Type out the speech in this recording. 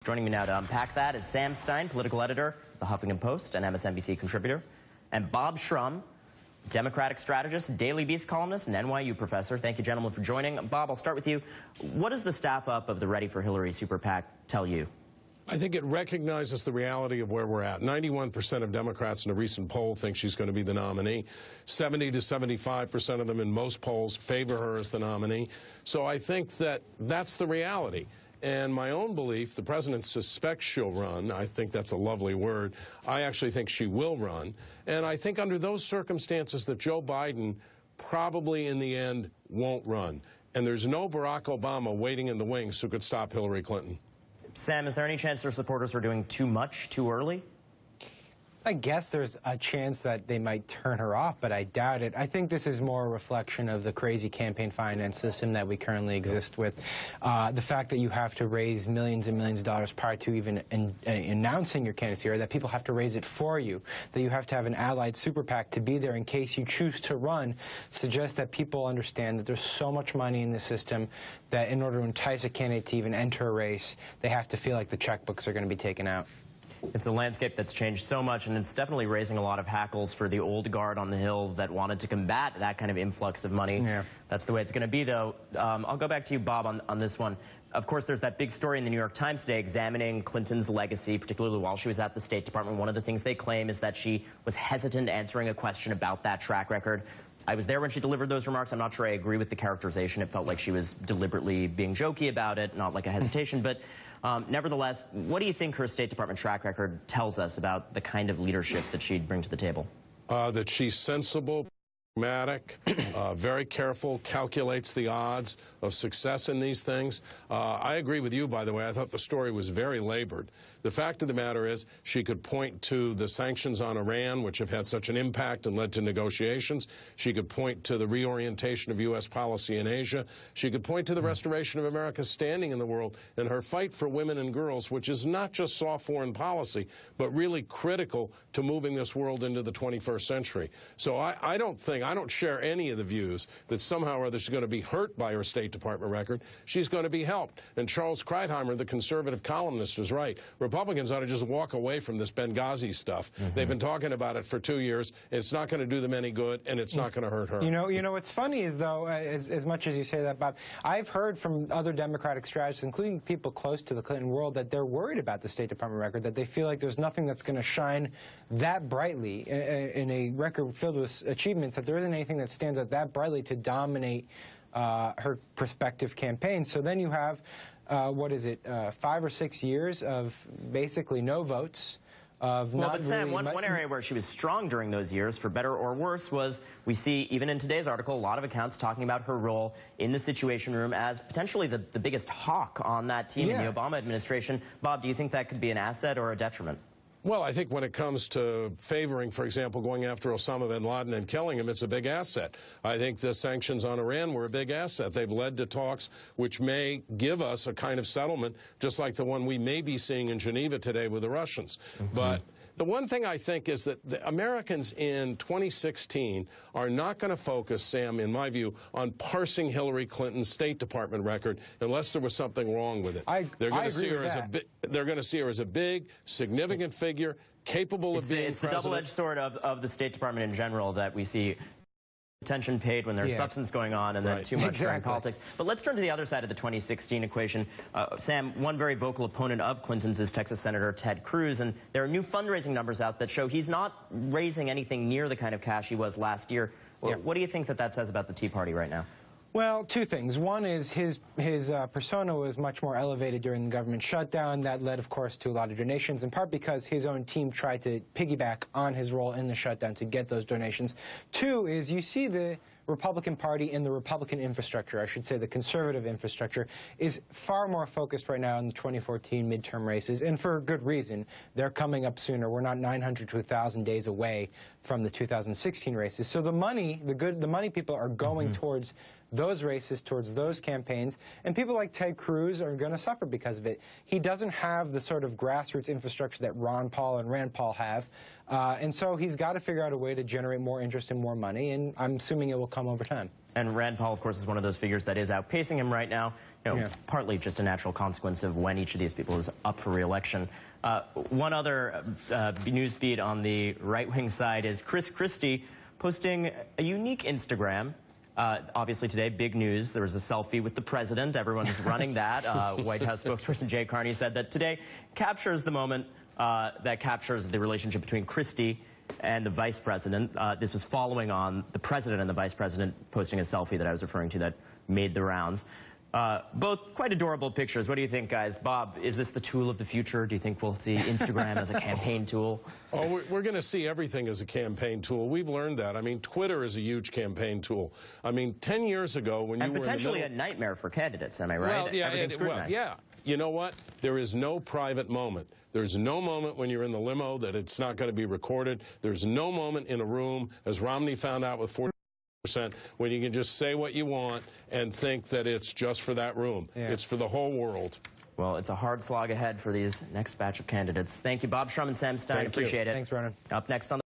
Joining me now to unpack that is Sam Stein, political editor, the Huffington Post and MSNBC contributor, and Bob Shrum, Democratic strategist, Daily Beast columnist, and NYU professor. Thank you, gentlemen, for joining. Bob, I'll start with you. What does the staff up of the Ready for Hillary super PAC tell you? I think it recognizes the reality of where we're at. 91% of Democrats in a recent poll think she's going to be the nominee. 70 to 75% of them in most polls favor her as the nominee. So I think that that's the reality. And my own belief, the president suspects she'll run. I think that's a lovely word. I actually think she will run. And I think under those circumstances that Joe Biden probably in the end won't run. And there's no Barack Obama waiting in the wings who could stop Hillary Clinton. Sam, is there any chance their supporters are doing too much too early? I guess there's a chance that they might turn her off, but I doubt it. I think this is more a reflection of the crazy campaign finance system that we currently exist with. The fact that you have to raise millions and millions of dollars prior to even announcing your candidacy, or that people have to raise it for you, that you have to have an allied super PAC to be there in case you choose to run, suggests that people understand that there's so much money in the system that in order to entice a candidate to even enter a race, they have to feel like the checkbooks are going to be taken out. It's a landscape that's changed so much, and it's definitely raising a lot of hackles for the old guard on the Hill that wanted to combat that kind of influx of money. Yeah. That's the way it's going to be, though. I'll go back to you, Bob, on this one. Of course, there's that big story in the New York Times today examining Clinton's legacy, particularly while she was at the State Department. One of the things they claim is that she was hesitant answering a question about that track record. I was there when she delivered those remarks. I'm not sure I agree with the characterization. It felt like she was deliberately being jokey about it, not like a hesitation. But nevertheless, what do you think her State Department track record tells us about the kind of leadership that she'd bring to the table? That she's sensible, pragmatic, very careful, calculates the odds of success in these things. I agree with you, by the way. I thought the story was very labored. The fact of the matter is she could point to the sanctions on Iran, which have had such an impact and led to negotiations. She could point to the reorientation of U.S. policy in Asia. She could point to the restoration of America's standing in the world and her fight for women and girls, which is not just soft foreign policy, but really critical to moving this world into the 21st century. So I don't share any of the views that somehow or other she's going to be hurt by her State Department record. She's going to be helped. And Charles Kreitheimer, the conservative columnist, is right. Republicans ought to just walk away from this Benghazi stuff. They've been talking about it for 2 years. It's not going to do them any good, and it's not going to hurt her. You know what's funny is, though, as much as you say that, Bob, I've heard from other Democratic strategists, including people close to the Clinton world, that they're worried about the State Department record, that they feel like there's nothing that's going to shine that brightly in a record filled with achievements, that there isn't anything that stands out that brightly to dominate her prospective campaign. So then you have, 5 or 6 years of basically no votes. Well, but Sam, one area where she was strong during those years, for better or worse, was we see, even in today's article, a lot of accounts talking about her role in the Situation Room as potentially the biggest hawk on that team in the Obama administration. Bob, do you think that could be an asset or a detriment? Well, I think when it comes to favoring, for example, going after Osama bin Laden and killing him, it's a big asset. I think the sanctions on Iran were a big asset. They've led to talks which may give us a kind of settlement, just like the one we may be seeing in Geneva today with the Russians. But the one thing I think is that the Americans in 2016 are not going to focus, Sam, in my view, on parsing Hillary Clinton's State Department record unless there was something wrong with it. They're going to see her as a big, significant figure, capable of being president. It's the double-edged sword of the State Department in general that we see attention paid when there's substance going on and then too much during politics. But let's turn to the other side of the 2016 equation. Sam, one very vocal opponent of Clinton's is Texas Senator Ted Cruz, and there are new fundraising numbers out that show he's not raising anything near the kind of cash he was last year. What do you think that says about the Tea Party right now? Well, two things. One is his persona was much more elevated during the government shutdown. That led, of course, to a lot of donations, in part because his own team tried to piggyback on his role in the shutdown to get those donations. Two is you see the Republican Party and the Republican infrastructure, I should say the conservative infrastructure, is far more focused right now on the 2014 midterm races, and for good reason. They're coming up sooner. We're not 900 to 1,000 days away from the 2016 races. So the money people are going towards those races, towards those campaigns, and people like Ted Cruz are going to suffer because of it. He doesn't have the sort of grassroots infrastructure that Ron Paul and Rand Paul have, and so he's got to figure out a way to generate more interest and more money, and I'm assuming it will come over time. And Rand Paul, of course, is one of those figures that is outpacing him right now, partly just a natural consequence of when each of these people is up for re-election. One other news feed on the right-wing side is Christie posting a unique Instagram. Obviously today, big news. There was a selfie with the president. Everyone's running that. White House spokesperson Jay Carney said that today captures the moment that captures the relationship between Christie and the vice president. This was following on the president and the vice president posting a selfie that I was referring to that made the rounds. Both quite adorable pictures. What do you think, guys? Bob, is this the tool of the future? Do you think we'll see Instagram as a campaign tool? Oh, we're going to see everything as a campaign tool. We've learned that. I mean, Twitter is a huge campaign tool. I mean, 10 years ago when you were potentially a nightmare for candidates, am I right? Well, yeah. You know what? There is no private moment. There's no moment when you're in the limo that it's not going to be recorded. There's no moment in a room, as Romney found out with 40%, when you can just say what you want and think that it's just for that room. Yeah. It's for the whole world. Well, it's a hard slog ahead for these next batch of candidates. Thank you, Bob Shrum and Sam Stein. Appreciate it. Thanks, Ronan. Up next on